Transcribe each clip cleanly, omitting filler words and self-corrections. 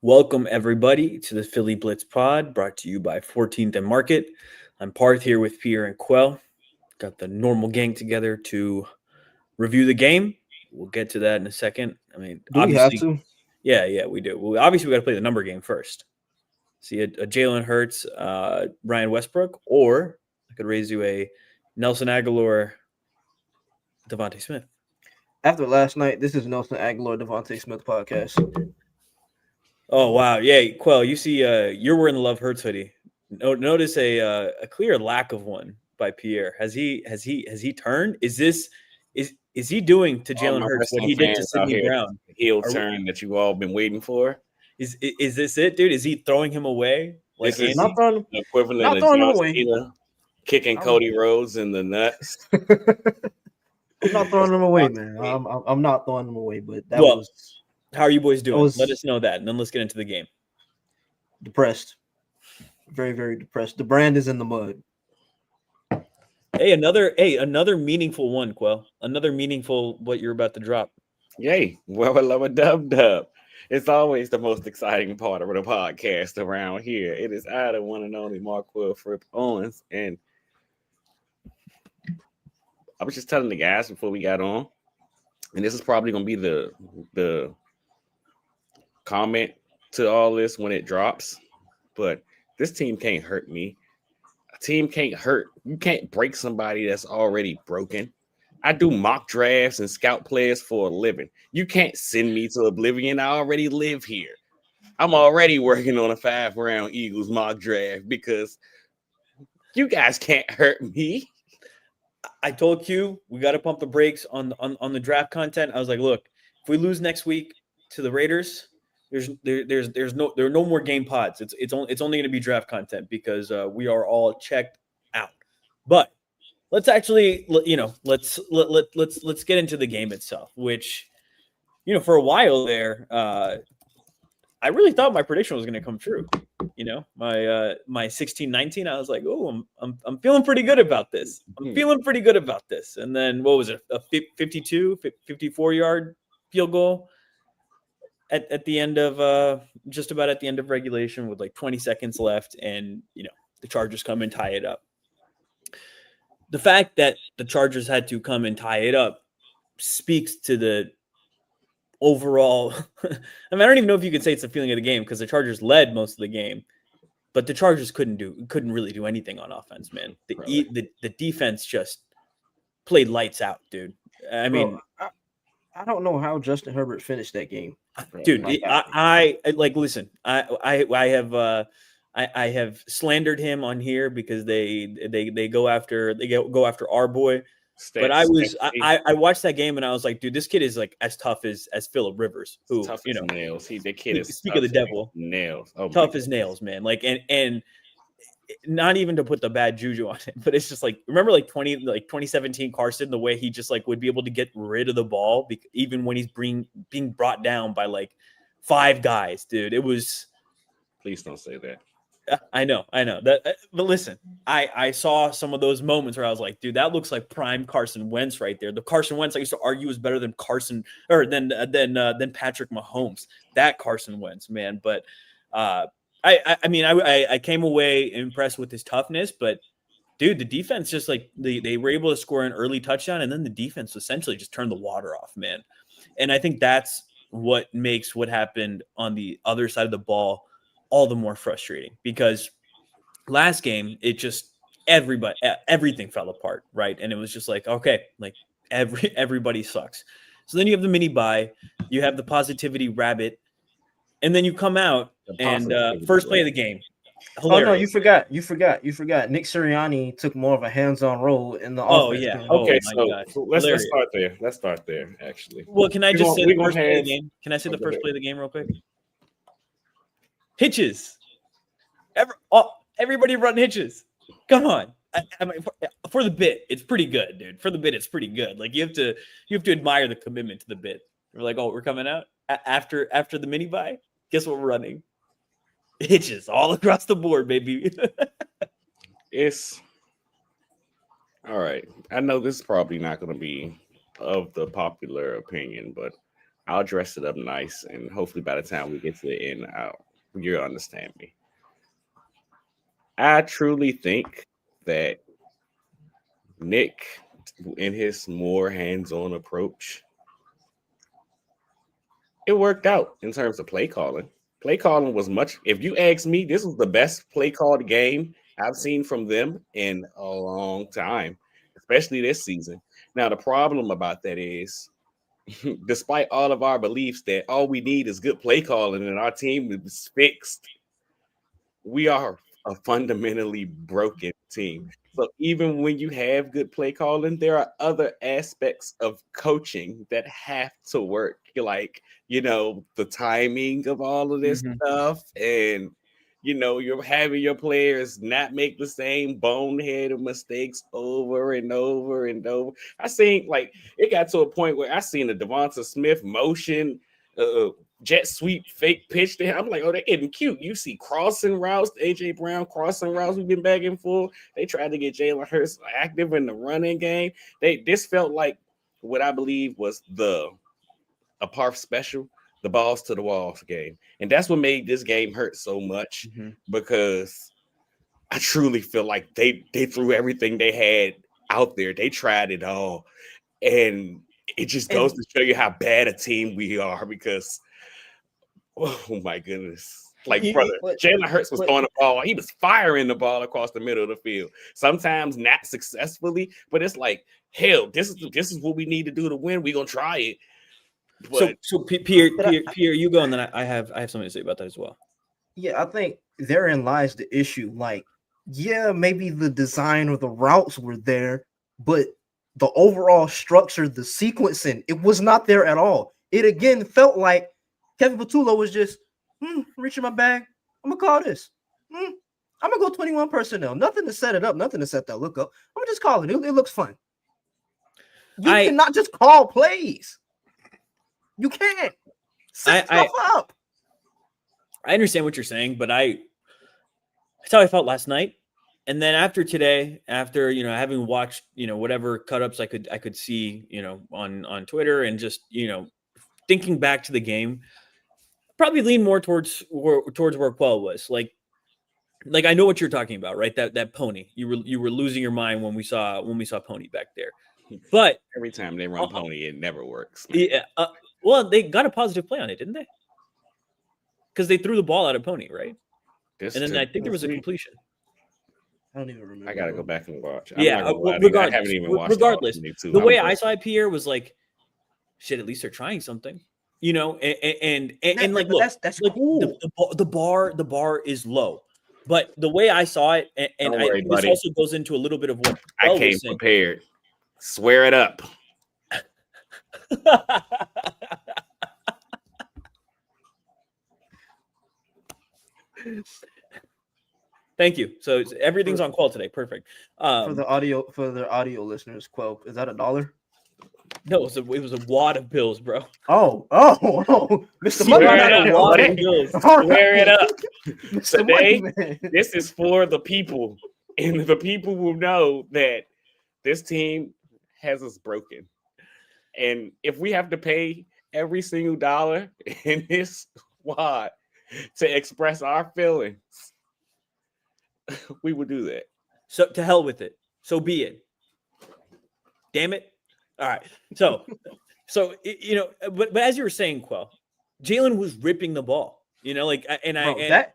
Welcome, everybody, to the Philly Blitz Pod, brought to you by 14th and Market. I'm Parth here with Pierre and Quell. Got the normal gang together to review the game. We'll get to that in a second. I mean, Do we have to? Yeah, we do. Well, obviously, we got to play the number game first. See a Jalen Hurts, Ryan Westbrook, or I could raise you a Nelson Aguilar, Devontae Smith. After last night, this is Nelson Aguilar, Devontae Smith podcast. Oh wow, yeah, Quell. You see, you're wearing the Love Hurts hoodie. Notice a clear lack of one by Pierre. Has he turned? Is he doing to Jalen Hurts what he did to Sidney Brown? The heel turn that you all been waiting for. Is this it, dude? Is he throwing him away? Like Andy? Not throwing, the equivalent not of throwing him John away. Cena kicking Cody Rhodes in the nuts. I'm not throwing him away, man. I'm not throwing him away, but that was. How are you boys doing? was- Let us know that, and then let's get into the game. Depressed. Very, very depressed. The brand is in the mud. Hey, another meaningful one, Quell. Another meaningful what you're about to drop. Yay. Well, I love a dub. It's always the most exciting part of the podcast around here. It is I, the one and only Marquel Fripp Owens. And I was just telling the guys before we got on, and this is probably going to be the comment to all this when it drops, but this team can't hurt me. A team can't hurt. You can't break somebody that's already broken. I do mock drafts and scout players for a living. You can't send me to oblivion. I already live here. I'm already working on a 5-round Eagles mock draft because you guys can't hurt me. I told Q we got to pump the brakes on the draft content. I was like, look, if we lose next week to the Raiders, there are no more game pods. It's only going to be draft content because we are all checked out. But let's actually let's get into the game itself, which for a while there I really thought my prediction was going to come true. My 16-19, I was like, oh, I'm feeling pretty good about this. And then what was it? A 52, 54-yard field goal at the end of just about at the end of regulation with like 20 seconds left, and the Chargers come and tie it up. The fact that the Chargers had to come and tie it up speaks to the overall I mean, I don't even know if you could say it's the feeling of the game because the Chargers led most of the game, but the Chargers couldn't really do anything on offense, man. The defense just played lights out, dude. I mean, I don't know how Justin Herbert finished that game. Dude, I listen. I have slandered him on here because they go after our boy. But I watched that game and I was like, dude, this kid is like as tough as Phillip Rivers, who tough as nails. The kid is speak of the devil, nails, tough as nails, man. Like and not even to put the bad juju on it, but it's just like remember 2017 Carson, the way he just like would be able to get rid of the ball even when he's being brought down by like 5 guys, dude. It was. Please don't say that. I know that, but listen, I saw some of those moments where I was like, dude, that looks like prime Carson Wentz right there. The Carson Wentz I used to argue is better than than Patrick Mahomes. That Carson Wentz, man. But I came away impressed with his toughness, but dude, the defense just like they were able to score an early touchdown, and then the defense essentially just turned the water off, man. And I think that's what makes what happened on the other side of the ball all the more frustrating, because last game it just everything fell apart, right? And it was just like, okay, like everybody sucks. So then you have the mini bye, you have the positivity rabbit, and then you come out and first play of the game. Hilarious. Oh no, you forgot. Nick Sirianni took more of a hands-on role in the offense. Yeah. Okay, God. so let's start there. Actually. Well, can I just say the first play of the game? Can I say the first play of the game real quick? Hitches. Everybody run hitches. Come on. I mean, for the bit, it's pretty good, dude. For the bit, it's pretty good. Like you have to admire the commitment to the bit. We're like, oh, we're coming out after the mini bye. Guess what we're running? Hitches all across the board, baby. It's all right. I know this is probably not going to be of the popular opinion, but I'll dress it up nice, and hopefully by the time we get to the end, you'll understand me. I truly think that Nick, in his more hands-on approach, it worked out in terms of play calling. Play calling was much. If you ask me, this was the best play called game I've seen from them in a long time, especially this season. Now, the problem about that is, despite all of our beliefs that all we need is good play calling and our team is fixed, we are a fundamentally broken team. So even when you have good play calling, there are other aspects of coaching that have to work. Like, the timing of all of this stuff, and you're having your players not make the same boneheaded mistakes over and over and over. I seen, like, it got to a point where I seen the Devonta Smith motion jet sweep fake pitch to him. I'm like, oh, they're getting cute. You see crossing routes, AJ Brown crossing routes. We've been back and forth. They tried to get Jalen Hurts active in the running game. This felt like what I believe was a Parth special, the balls to the walls game. And that's what made this game hurt so much, because I truly feel like they threw everything they had out there. They tried it all. And it just goes to show you how bad a team we are, because oh my goodness. Like, brother, Jalen Hurts was throwing the ball. He was firing the ball across the middle of the field. Sometimes not successfully, but it's like, hell, this is what we need to do to win. We're gonna try it. But, so Pierre, you go, and then I have something to say about that as well. Yeah, I think therein lies the issue. Like, yeah, maybe the design or the routes were there, but the overall structure, the sequencing, it was not there at all. It again felt like Kevin Patullo was just reaching my bag. I'm gonna call this. I'm gonna go 21 personnel. Nothing to set it up, nothing to set that look up. I'm gonna just call it. It looks fun. You cannot just call plays. You can't set stuff up. I understand what you're saying, but that's how I felt last night. And then after today, after having watched whatever cut-ups I could see on Twitter, and just thinking back to the game, probably lean more towards where Quell was. Like I know what you're talking about, right? That pony. You were losing your mind when we saw Pony back there. But every time they run Pony, it never works. Yeah. Well, they got a positive play on it, didn't they? Because they threw the ball out of Pony, right? And then I think there was a completion. I don't even remember. I gotta go back and watch. Regardless, I haven't even watched. Regardless, the way I saw it, Pierre, was like, shit. At least they're trying something, And like, look, that's like, cool. The bar is low, but the way I saw it, and I think this also goes into a little bit of what I came prepared. Swear it up. Thank you. So everything's on Quell today. Perfect. For the audio listeners, Quell, is that $1? No, it was a wad of bills, bro. Oh, Mr. Swear Money it Man. up. Wad of bills. Swear it up. Mr. Today, Money Man. this is for the people, and the people will know that this team has us broken. And if we have to pay every single dollar in this squad to express our feelings, we would do that. So to hell with it. So be it. Damn it. All right. So but as you were saying, Quell, Jalen was ripping the ball. That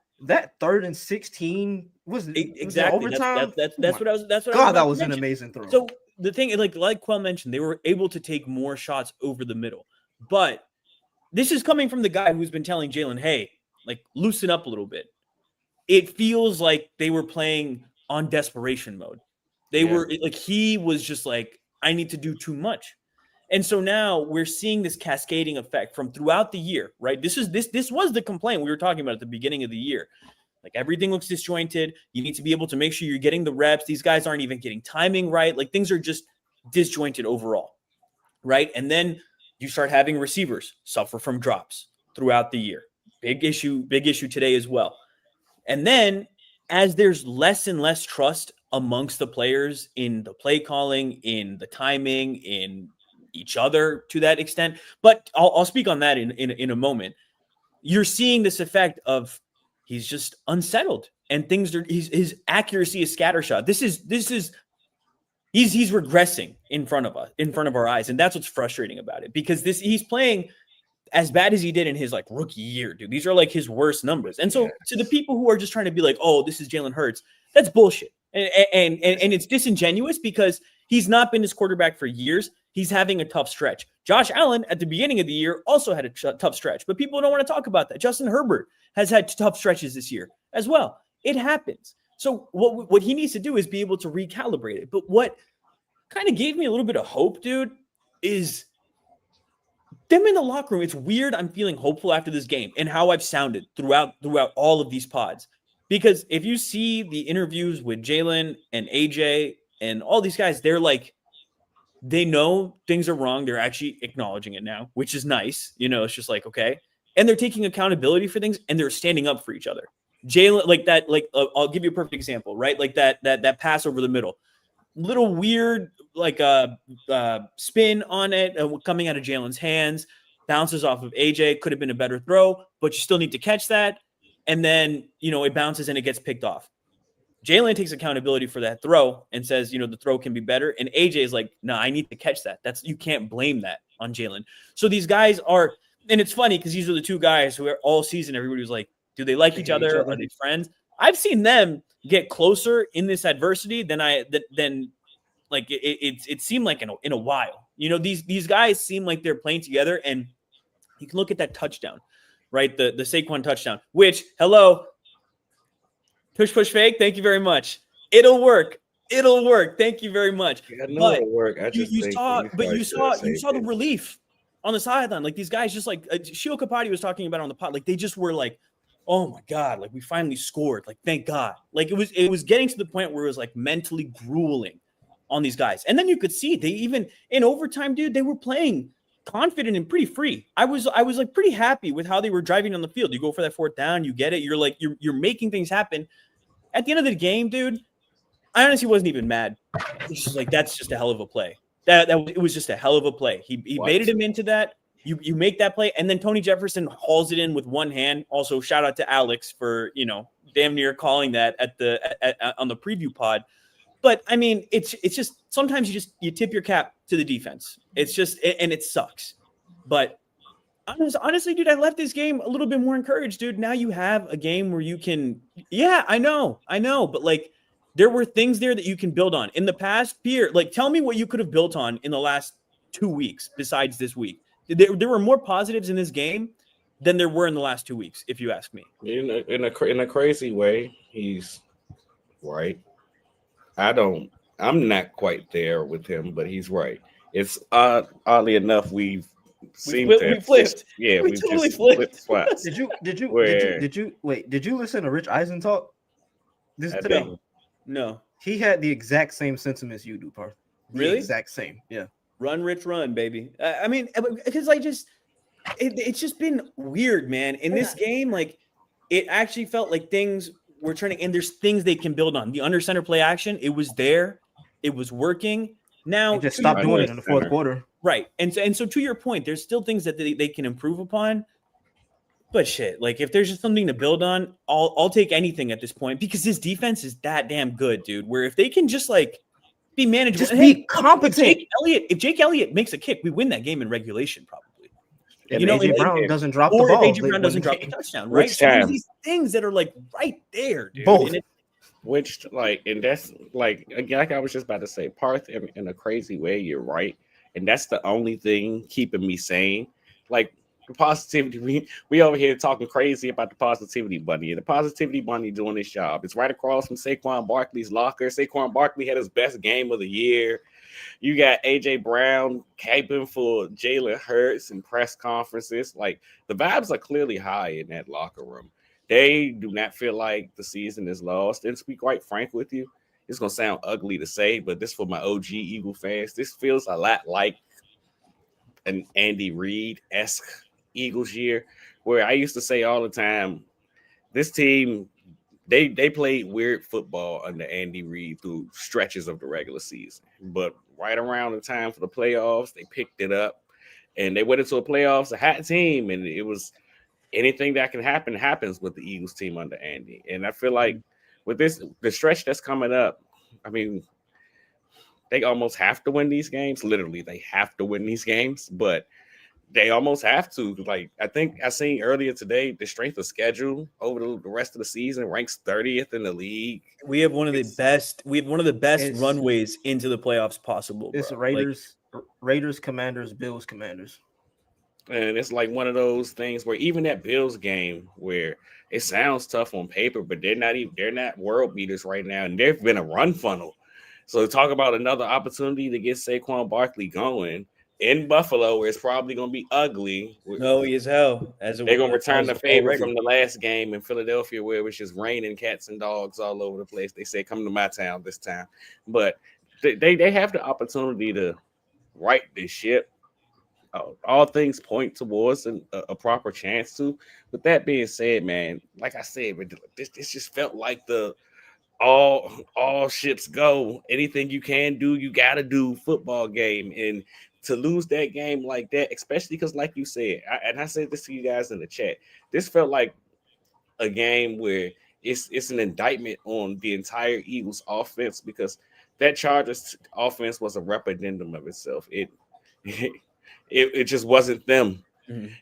3rd and 16 was exactly overtime. That's what I was. That's what. God, that was an amazing throw. So the thing, like Quell mentioned, they were able to take more shots over the middle, but this is coming from the guy who's been telling Jalen, "Hey, like, loosen up a little bit." It feels like they were playing on desperation mode. They were like, he was just like, I need to do too much. And so now we're seeing this cascading effect from throughout the year, right? This was the complaint we were talking about at the beginning of the year. Like, everything looks disjointed. You need to be able to make sure you're getting the reps. These guys aren't even getting timing right. Like, things are just disjointed overall, right? And then you start having receivers suffer from drops throughout the year. Big issue today as well. And then as there's less and less trust amongst the players in the play calling, in the timing, in each other to that extent. But I'll speak on that in a moment. You're seeing this effect of he's just unsettled and his accuracy is scattershot. He's regressing in front of our eyes. And that's what's frustrating about it, because he's playing as bad as he did in his like rookie year, dude. These are like his worst numbers. And so to the people who are just trying to be like, oh, this is Jalen Hurts, that's bullshit. And it's disingenuous because he's not been his quarterback for years. He's having a tough stretch. Josh Allen at the beginning of the year also had a tough stretch, but people don't want to talk about that. Justin Herbert has had tough stretches this year as well. It happens. So what he needs to do is be able to recalibrate it. But what kind of gave me a little bit of hope, dude, is them in the locker room. It's weird. I'm feeling hopeful after this game and how I've sounded throughout all of these pods. Because if you see the interviews with Jalen and AJ and all these guys, they're like, they know things are wrong. They're actually acknowledging it now, which is nice. It's just like, okay. And they're taking accountability for things and they're standing up for each other. Jalen, like that, I'll give you a perfect example, right? Like that pass over the middle. Little weird, like spin on it coming out of Jalen's hands, bounces off of AJ. Could have been a better throw, but you still need to catch that. And then, it bounces and it gets picked off. Jalen takes accountability for that throw and says, the throw can be better. And AJ is like, no, I need to catch that. You can't blame that on Jalen. So these guys are, and it's funny because these are the two guys who are all season, everybody was like, do they like each other? Are they friends? I've seen them get closer in this adversity than like it seemed like in a while. These guys seem like they're playing together, and you can look at that touchdown, right? The Saquon touchdown, which, hello, push fake. Thank you very much. It'll work. Thank you very much. I know it'll work. You saw the relief on the sideline. Like these guys, just like Shio Kapati was talking about on the pod, like they just were like, oh my God, like we finally scored. Like, thank God. Like it was getting to the point where it was like mentally grueling on these guys. And then you could see they even in overtime, dude, they were playing confident and pretty free. I was like pretty happy with how they were driving on the field. You go for that fourth down, you get it. You're like, you're making things happen. At the end of the game, dude, I honestly wasn't even mad. It's just like, that's just a hell of a play. It was just a hell of a play. He baited him into that. You make that play, and then Tony Jefferson hauls it in with one hand. Also, shout out to Alex for damn near calling that on the preview pod. But I mean, it's just sometimes you tip your cap to the defense. It's just and it sucks. But honestly, dude, I left this game a little bit more encouraged, dude. Now you have a game where you can. Yeah, I know, but like there were things there that you can build on. In the past, Pierre, like tell me what you could have built on in the last 2 weeks besides this week. There were more positives in this game than there were in the last 2 weeks, if you ask me. In a crazy way, he's right. I'm not quite there with him, but he's right. It's oddly enough, we flipped. Yeah, we totally flipped spots. Did you listen to Rich Eisen talk today? No. He had the exact same sentiments you do, Parth. Really? Exact same. Yeah. Run, Rich, run, baby. I mean, because it's just been weird, man. In this game, like it actually felt like things were turning, and there's things they can build on. The under center play action, it was there, it was working. Now just stop doing it in the fourth quarter, right? And so to your point, there's still things that they can improve upon. But shit, like if there's just something to build on, I'll take anything at this point because this defense is that damn good, dude. Where if they can just like be manageable. Just be competent. If Jake Elliott makes a kick, we win that game in regulation, probably. If AJ Brown doesn't drop the ball. Or if AJ Brown doesn't drop the touchdown, right? So there's these things that are like right there, dude. Both. Which, like, and that's like I was just about to say, Parth, in a crazy way, you're right. And that's the only thing keeping me sane. Like, the positivity, we over here talking crazy about the positivity bunny, and the positivity bunny doing his job. It's right across from Saquon Barkley's locker. Saquon Barkley had his best game of the year. You got AJ Brown caping for Jalen Hurts in press conferences. Like, the vibes are clearly high in that locker room. They do not feel like the season is lost. And to be quite frank with you, it's gonna sound ugly to say, but this for my OG Eagle fans, this feels a lot like an Andy Reid-esque Eagles year, where I used to say all the time, this team they played weird football under Andy Reid through stretches of the regular season, but right around the time for the playoffs, they picked it up and they went into a playoffs a hot team, and it was anything that can happen happens with the Eagles team under Andy. And I feel like with the stretch that's coming up, I mean, they almost have to win these games. Literally, they have to win these games, but they almost have to. Like, I think I seen earlier today, the strength of schedule over the rest of the season ranks 30th in the league. We have one of the best. We have one of the best It's- runways into the playoffs possible. It's bro. Raiders, Commanders, Bills, Commanders. And it's like one of those things where even that Bills game where it sounds tough on paper, but they're not world beaters right now, and they've been a run funnel. So talk about another opportunity to get Saquon Barkley going in Buffalo, where it's probably going to be ugly. No, he is hell. They're going to return the favor from the last game in Philadelphia, where it was just raining cats and dogs all over the place. They say, "Come to my town this time," but they have the opportunity to right this ship. All things point towards a proper chance to. With that being said, man, like I said, this just felt like the all ships go. Anything you can do, you got to do football game. And to lose that game like that, especially because, like you said, I said this to you guys in the chat, this felt like a game where it's an indictment on the entire Eagles offense, because that Chargers offense was a representative of itself. It just wasn't them. Mm-hmm.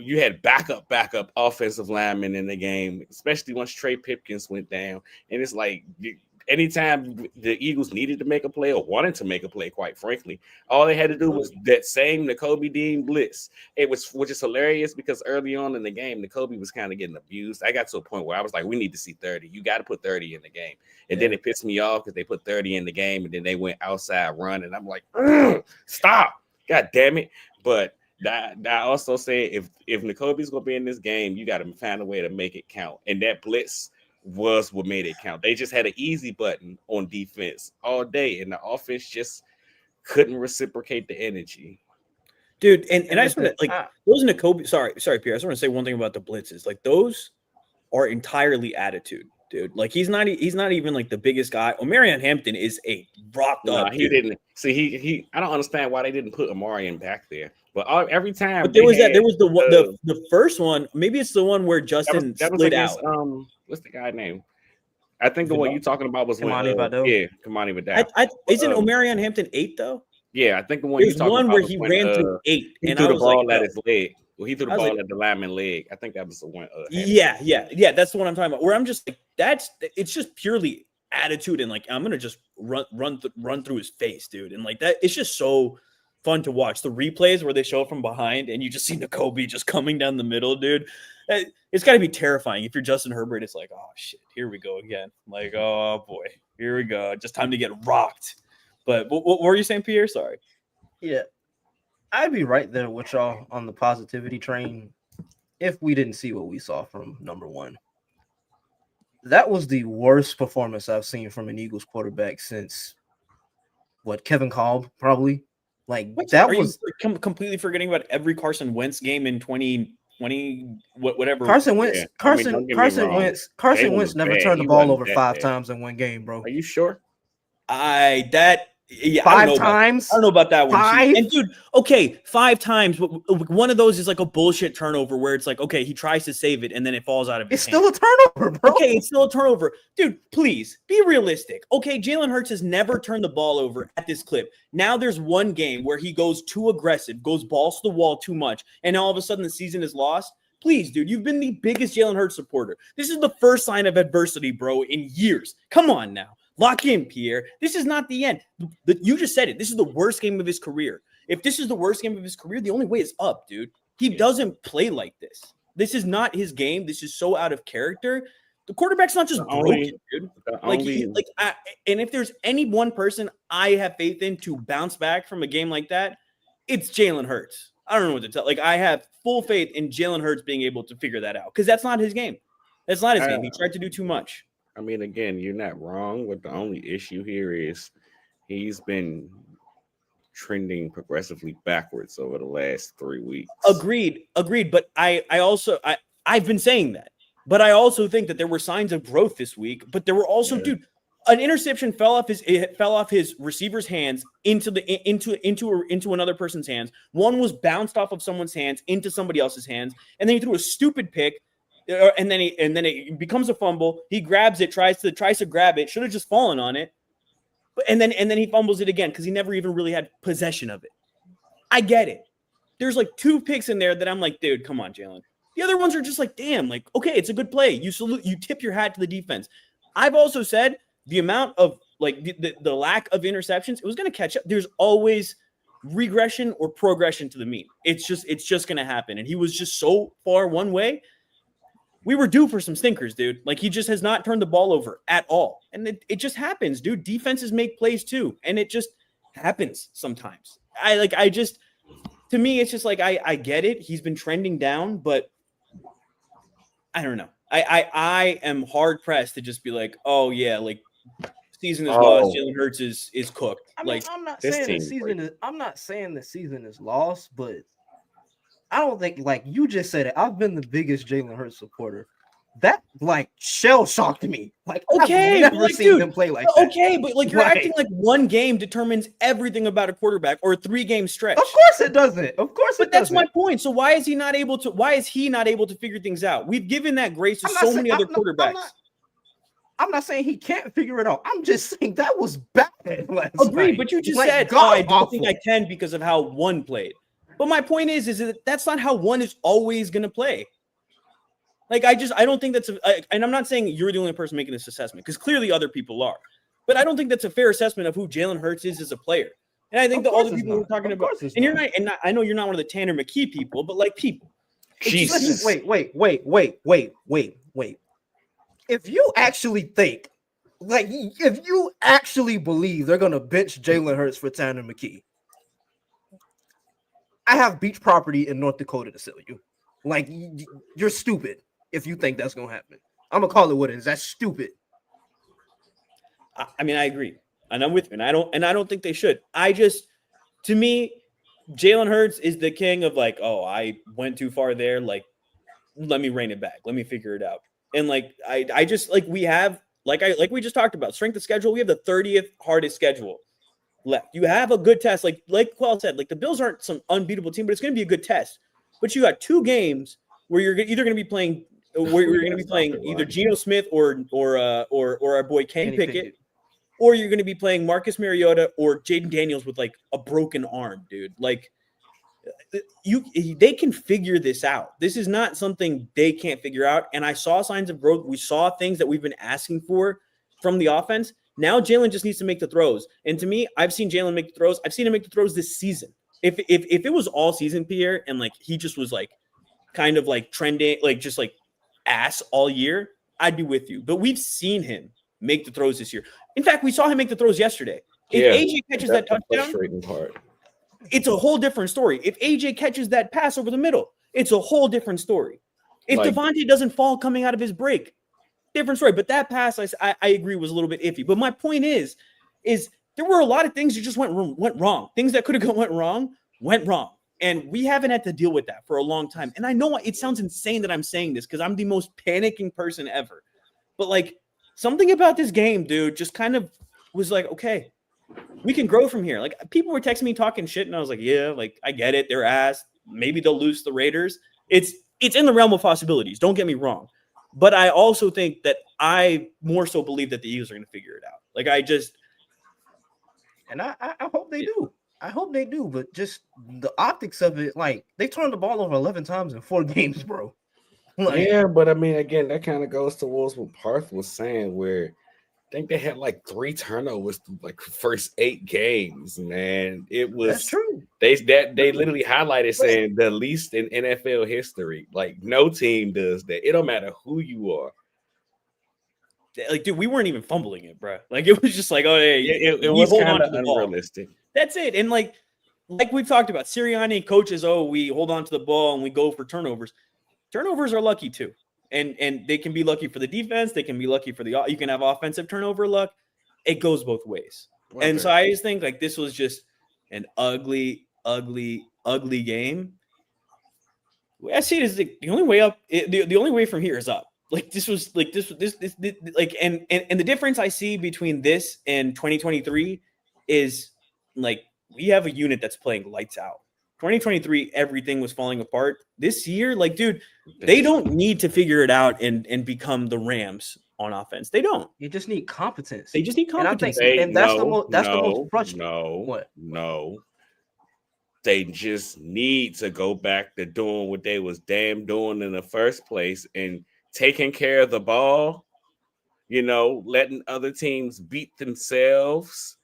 You had backup offensive linemen in the game, especially once Trey Pipkins went down. And it's like anytime the Eagles needed to make a play or wanted to make a play, quite frankly, all they had to do was that same Nakobe Dean blitz. Which is hilarious because early on in the game, Nakobe was kind of getting abused. I got to a point where I was like, we need to see 30. You got to put 30 in the game. And then it pissed me off because they put 30 in the game and then they went outside run. And I'm like, stop. God damn it. But I also say if Nakobe's going to be in this game, you got to find a way to make it count. And that blitz was what made it count. They just had an easy button on defense all day, and the offense just couldn't reciprocate the energy. Dude, and I just want to, those Nakobe, sorry, Pierre, I just want to say one thing about the blitzes. Like, those are entirely attitude. Dude, like he's not even like the biggest guy. Omarion Hampton is a rocked up. He didn't see. He I don't understand why they didn't put Omarion back there. But every time, but there was the first one. Maybe it's the one where Justin slid out. What's the guy name? I think the one you're talking about was Kamani Vidal. Yeah, Kamani Vidal. Isn't Omarion Hampton 8 though? Yeah, I think the one you're talking about. There's one where he ran through 8 and threw the ball at his leg. Well, he threw the ball at the lineman leg. I think that was the one. Yeah. That's the one I'm talking about. Where I'm just like, it's just purely attitude and like I'm gonna just run through his face, dude. And like that, it's just so fun to watch the replays where they show it from behind and you just see Nakobe just coming down the middle, dude. It's got to be terrifying if you're Justin Herbert. It's like, oh shit, here we go again. Like, oh boy, here we go. Just time to get rocked. But what were you saying, Pierre? Sorry. Yeah. I'd be right there with y'all on the positivity train if we didn't see what we saw from number one. That was the worst performance I've seen from an Eagles quarterback since Kevin Kolb, probably. Like that was completely forgetting about every Carson Wentz game in 2020, whatever. Carson Wentz never turned the ball over 5 times in one game, bro. Are you sure? 5 times. I don't know about that one. 5? And dude, okay, 5 times. One of those is like a bullshit turnover where it's like, okay, he tries to save it and then it falls out of his hand. Still a turnover, bro. Okay, it's still a turnover. Dude, please be realistic. Okay, Jalen Hurts has never turned the ball over at this clip. Now there's one game where he goes too aggressive, goes balls to the wall too much, and all of a sudden the season is lost. Please, dude, you've been the biggest Jalen Hurts supporter. This is the first sign of adversity, bro, in years. Come on now. Lock in, Pierre. This is not the end. You just said it. This is the worst game of his career. If this is the worst game of his career, the only way is up, dude. He doesn't play like this. This is not his game. This is so out of character. The quarterback's not just broken, dude. And if there's any one person I have faith in to bounce back from a game like that, it's Jalen Hurts. I don't know what to tell. Like, I have full faith in Jalen Hurts being able to figure that out because that's not his game. That's not his game. He tried to do too much. I mean, again, you're not wrong, but the only issue here is he's been trending progressively backwards over the last 3 weeks. Agreed. But I've been saying that. But I also think that there were signs of growth this week. But there were also, dude, an interception fell off his receiver's hands into another person's hands. One was bounced off of someone's hands into somebody else's hands, and then he threw a stupid pick, and then it becomes a fumble. He grabs it, tries to grab it, should have just fallen on it, and then he fumbles it again because he never even really had possession of it. I get it. There's like 2 picks in there that I'm like, dude, come on, Jalen. The other ones are just like, damn, like, okay, it's a good play. You tip your hat to the defense. I've also said the amount of like the lack of interceptions, it was going to catch up. There's always regression or progression to the mean. It's just going to happen. And he was just so far one way. We were due for some stinkers, dude. Like, he just has not turned the ball over at all. And it just happens, dude. Defenses make plays too. And it just happens sometimes. To me, it's just like, I get it. He's been trending down, but I don't know. I am hard pressed to just be like, oh yeah, like season is lost. Jalen Hurts is cooked. I mean, I'm not saying the season is lost, but I don't think, like you just said it, I've been the biggest Jalen Hurts supporter. That like shell shocked me. Like, okay, I've never seen him play like that. Okay, but like you're acting like one game determines everything about a quarterback or a 3-game stretch. Of course it doesn't. Of course it doesn't. But that's my point. So why is he not able to figure things out? We've given that grace to so many other quarterbacks. I'm not saying he can't figure it out. I'm just saying that was bad. Agreed, but you just said, I don't think I can because of how one played. But my point is that that's not how one is always going to play. Like, I don't think that's and I'm not saying you're the only person making this assessment because clearly other people are. But I don't think that's a fair assessment of who Jalen Hurts is as a player. And I think that all the people we're talking about, and you're not, and I know you're not one of the Tanner McKee people, but like people. Jesus. Wait. If you actually think, like, if you actually believe they're gonna bench Jalen Hurts for Tanner McKee, I have beach property in North Dakota to sell you. Like, you're stupid if you think that's gonna happen. I'm gonna call it what it is. That's stupid. I mean, I agree, and I'm with you, and I don't think they should. To me, Jalen Hurts is the king of like, oh, I went too far there. Like, let me rein it back. Let me figure it out. And like, I just like we have like we just talked about strength of schedule. We have the 30th hardest schedule left. You have a good test. Like Quell said, like the Bills aren't some unbeatable team, but it's going to be a good test. But you got 2 games where you're either going to be playing, either Geno Smith or our boy Kenny Pickett, or you're going to be playing Marcus Mariota or Jaden Daniels with like a broken arm, dude. Like they can figure this out. This is not something they can't figure out. And I saw signs of growth. We saw things that we've been asking for from the offense. Now Jalen just needs to make the throws. And to me, I've seen Jalen make the throws. I've seen him make the throws this season. If it was all season, Pierre, and like he just was like kind of like trending, like just like ass all year, I'd be with you. But we've seen him make the throws this year. In fact, we saw him make the throws yesterday. If AJ catches that touchdown, it's a whole different story. If AJ catches that pass over the middle, it's a whole different story. If Devontae doesn't fall coming out of his break, different story. But that pass, I agree, was a little bit iffy. But my point is there were a lot of things that just went wrong. Things that could have went wrong. And we haven't had to deal with that for a long time. And I know it sounds insane that I'm saying this because I'm the most panicking person ever. But like something about this game, dude, just kind of was like, okay, we can grow from here. Like people were texting me talking shit, and I was like, yeah, like I get it. They're ass. Maybe they'll lose to the Raiders. It's in the realm of possibilities. Don't get me wrong. But I also think that I more so believe that the Eagles are going to figure it out. Like I hope they do. I hope they do. But just the optics of it, like they turned the ball over 11 times in 4 games, bro. Like, yeah, but I mean, again, that kind of goes towards what Parth was saying, where I think they had like 3 turnovers like first 8 games, man. It was that's true. They literally highlighted saying the least in NFL history. Like no team does that. It don't matter who you are. Like, dude, we weren't even fumbling it, bro. Like it was just like, oh, hey, it was kind of unrealistic. That's it. And like we've talked about, Sirianni coaches, we hold on to the ball and we go for turnovers. Turnovers are lucky too. And they can be lucky for the defense. They can be lucky for you can have offensive turnover luck. It goes both ways. Okay. And so I just think like this was just an ugly game. I see it as the only way up. The only way from here is up. Like this was like this like and the difference I see between this and 2023 is like we have a unit that's playing lights out. 2023, everything was falling apart. This year, like, dude, they don't need to figure it out and become the Rams on offense. They don't. You just need competence. They just need And I competence. think, and that's the most frustrating. No. They just need to go back to doing what they was damn doing in the first place and taking care of the ball, letting other teams beat themselves.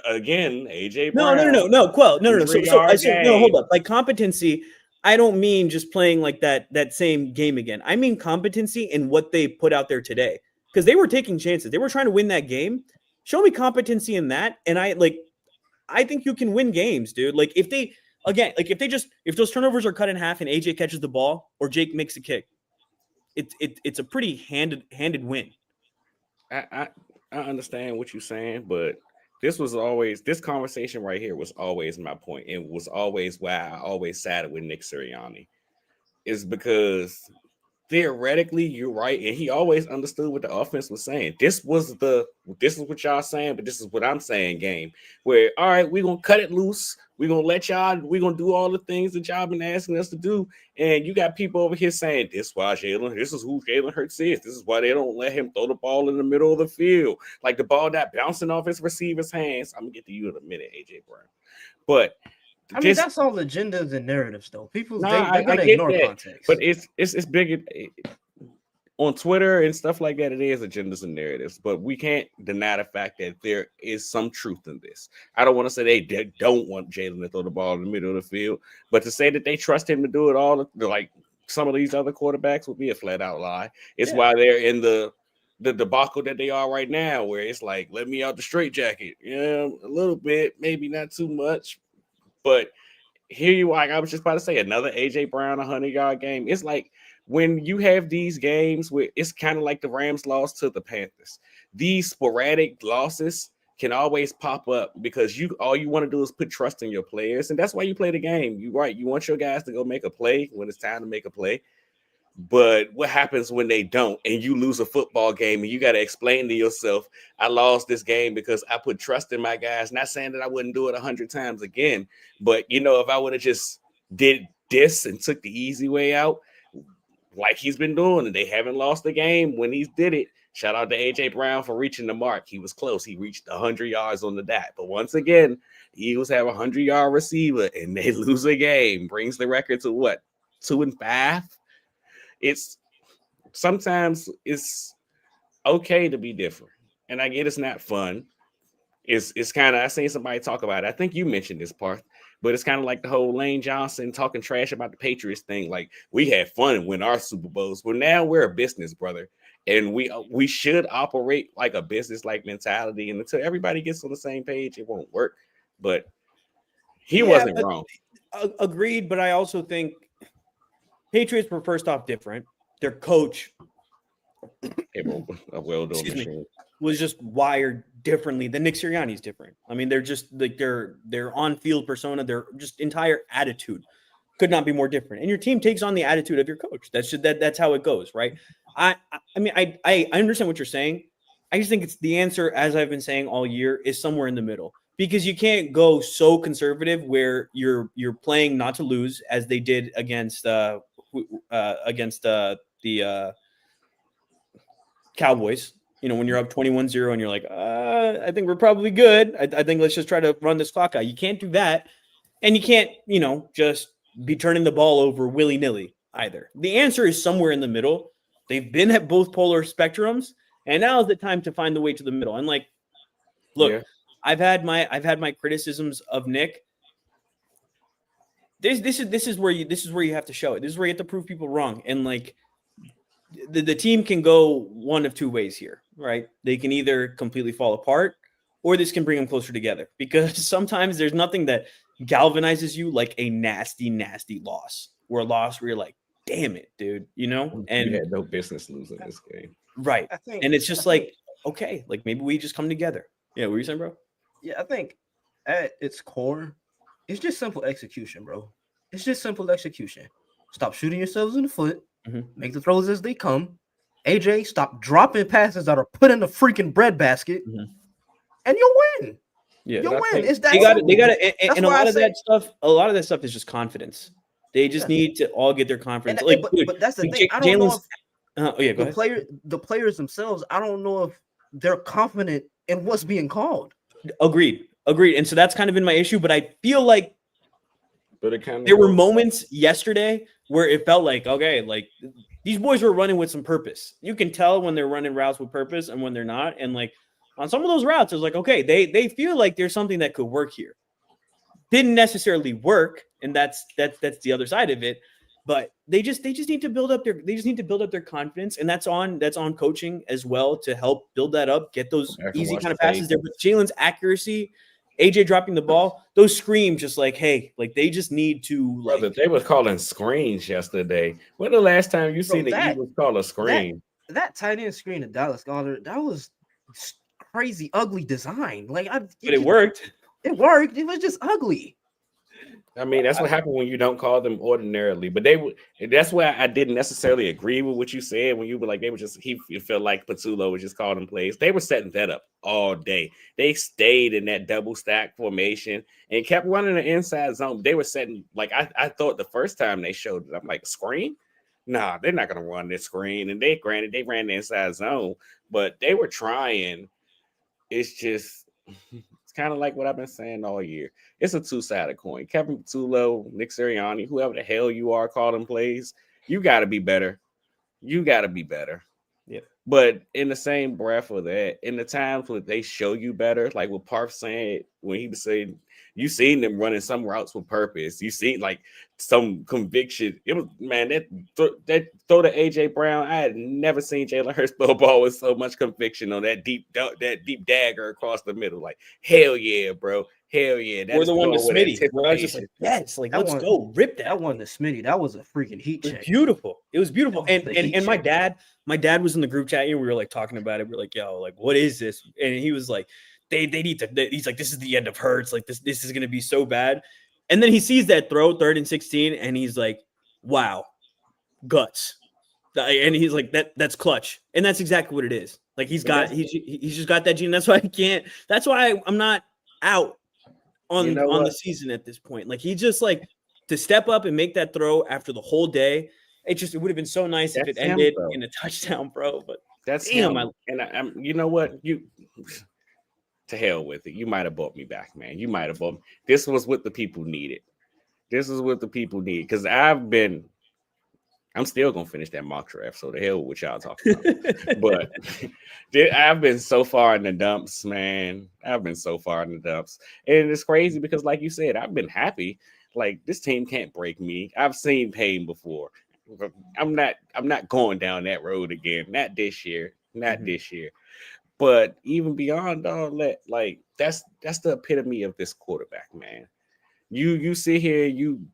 Again, AJ Brown. No, Quell. No. So no, hold up. Like competency, I don't mean just playing like that same game again. I mean competency in what they put out there today. Because they were taking chances. They were trying to win that game. Show me competency in that. And I think you can win games, dude. Like if those turnovers are cut in half and AJ catches the ball or Jake makes a kick, it's a pretty handed win. I understand what you're saying, but this conversation right here was always my point. It was always why I always sided with Nick Sirianni, is because theoretically you're right, and he always understood what the offense was saying. This is what y'all saying, but this is what I'm saying. Game where, all right, we're gonna cut it loose. We're gonna do all the things that y'all been asking us to do. And you got people over here saying this is who Jalen Hurts is. This is why they don't let him throw the ball in the middle of the field. Like the ball not bouncing off his receiver's hands. I'm gonna get to you in a minute, AJ Brown. But I mean, that's all agendas and narratives, though. People they're gonna ignore context. But it's big on Twitter and stuff like that. It is agendas and narratives, but we can't deny the fact that there is some truth in this. I don't want to say they don't want Jalen to throw the ball in the middle of the field, but to say that they trust him to do it all, like some of these other quarterbacks, would be a flat out lie. It's why they're in the debacle that they are right now, where it's like, let me out the straitjacket. Yeah, a little bit, maybe not too much. But here you are, like I was just about to say, another AJ Brown 100-yard game. It's like when you have these games where it's kind of like the Rams lost to the Panthers. These sporadic losses can always pop up because all you want to do is put trust in your players, and that's why you play the game. You're right. You want your guys to go make a play when it's time to make a play. But what happens when they don't and you lose a football game and you got to explain to yourself, I lost this game because I put trust in my guys. Not saying that I wouldn't do it 100 times again, but if I would have just did this and took the easy way out like he's been doing, and they haven't lost the game when he did it. Shout out to AJ Brown for reaching the mark. He was close. He reached 100 yards on the dot. But once again, the Eagles have a 100-yard receiver and they lose a game. Brings the record to what? 2-5? It's sometimes it's okay to be different, and I get it's not fun. It's kind of, I seen somebody talk about it. I think you mentioned this part, but it's kind of like the whole Lane Johnson talking trash about the Patriots thing. Like, we had fun and win our Super Bowls. Well, now we're a business, brother, and we should operate like a business-like mentality. And until everybody gets on the same page, it won't work. But he wasn't wrong. Agreed, but I also think Patriots were first off different. Their coach was just wired differently than Nick Sirianni's different. I mean, they're just like their on-field persona, their just entire attitude could not be more different. And your team takes on the attitude of your coach. That's how it goes, right? I mean, I understand what you're saying. I just think it's the answer, as I've been saying all year, is somewhere in the middle. Because you can't go so conservative where you're playing not to lose, as they did against the Cowboys. When you're up 21-0 and you're like, I think we're probably good. I think let's just try to run this clock out. You can't do that, and you can't just be turning the ball over willy-nilly either. The answer is somewhere in the middle. They've been at both polar spectrums, and now is the time to find the way to the middle. And like, look. Yeah. I've had my criticisms of Nick. This is where you have to show it. This is where you have to prove people wrong. And like the team can go one of two ways here, right? They can either completely fall apart, or this can bring them closer together. Because sometimes there's nothing that galvanizes you like a nasty, nasty loss, or a loss where you're like, damn it, dude, And you had no business losing this game, right? And it's just like, okay, like maybe we just come together. Yeah, what were you saying, bro? Yeah, I think at its core, it's just simple execution, bro. It's just simple execution. Stop shooting yourselves in the foot make the throws as they come. AJ, stop dropping passes that are put in the freaking breadbasket, and you'll win. Yeah, You'll win. It's that they got simple. and a lot of that stuff is just confidence. They just need to all get their confidence. But that's the thing. I don't know if go ahead. the players themselves, I don't know if they're confident in what's being called. Agreed. And so that's kind of been my issue. But I feel like there were moments yesterday where it felt like, okay, like these boys were running with some purpose. You can tell when they're running routes with purpose and when they're not. And like on some of those routes, it was like, okay, they feel like there's something that could work here. Didn't necessarily work, and that's the other side of it. But they just need to build up their confidence, and that's on coaching as well to help build that up, get those easy kind of passes there. But Jalen's accuracy, AJ dropping the ball, those screams just like, hey, like they just need to. Brother, they were calling screens yesterday. When the last time you seen the Eagles call a screen? That tight end screen to Dallas Goddard, that was crazy, ugly design. But it worked. It worked. It was just ugly. I mean, that's what happened when you don't call them ordinarily. But that's why I didn't necessarily agree with what you said when you were like, he felt like Patullo was just calling plays. They were setting that up all day. They stayed in that double stack formation and kept running the inside zone. They were setting, like, I thought the first time they showed it, I'm like, screen? Nah, they're not going to run this screen. And they ran the inside zone, but they were trying. It's just, it's kind of like what I've been saying all year. It's a two-sided coin. Kevin Patullo, Nick Sirianni, whoever the hell you are calling plays, you got to be better. You got to be better. Yeah. But in the same breath of that, in the times when they show you better, like what Parf said when he was saying, you seen them running some routes with purpose. You seen like some conviction. It was, man, that throw to AJ Brown. I had never seen Jalen Hurts throw a ball with so much conviction on that deep dagger across the middle. Like, hell yeah, bro. Hell yeah. Or the one to Smitty. Where I was just like, yes, like let's go. Rip that. That one to Smitty. That was a freaking heat check. Beautiful. It was beautiful. And my dad was in the group chat and we were like talking about it. We were like, yo, like, what is this? And he was like, they need to, he's like, this is the end of Hurts. Like this is going to be so bad. And then he sees that throw 3rd and 16 and he's like, wow, guts. And he's like, that's clutch. And that's exactly what it is. Like he's just got that gene. That's why I'm not out on the season at this point. Like he just like to step up and make that throw after the whole day. It would have been so nice if it ended in a touchdown, bro. But that's him. And I'm, you know what? To hell with it. You might have bought me back, man. You might have bought me. This was what the people needed. This is what the people need. Because I'm still gonna finish that mock draft. So the hell with what y'all talking about. But I've been so far in the dumps, man. I've been so far in the dumps. And it's crazy because, like you said, I've been happy. Like this team can't break me. I've seen pain before. I'm not going down that road again. Not this year. This year. But even beyond all that, like that's the epitome of this quarterback, man. You sit here, you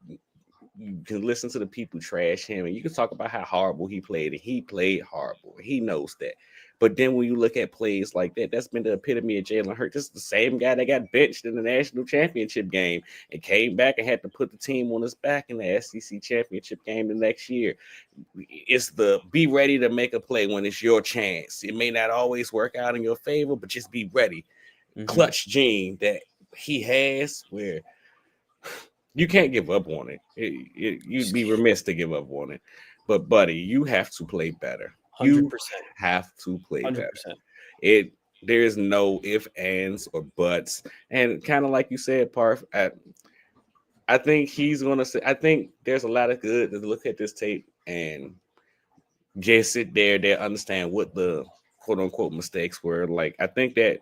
can listen to the people trash him, and you can talk about how horrible he played, and he played horrible. He knows that. But then when you look at plays like that, that's been the epitome of Jalen Hurts. This is the same guy that got benched in the national championship game and came back and had to put the team on his back in the SEC championship game the next year. It's the be ready to make a play when it's your chance. It may not always work out in your favor, but just be ready. Clutch gene that he has where you can't give up on it. You'd be remiss to give up on it. But, buddy, you have to play better. 100%. You have to play 100%. Better. There is no ifs, ands, or buts. And kind of like you said, Parf, I think he's going to say, I think there's a lot of good to look at this tape and just sit there, understand what the quote-unquote mistakes were. Like, I think that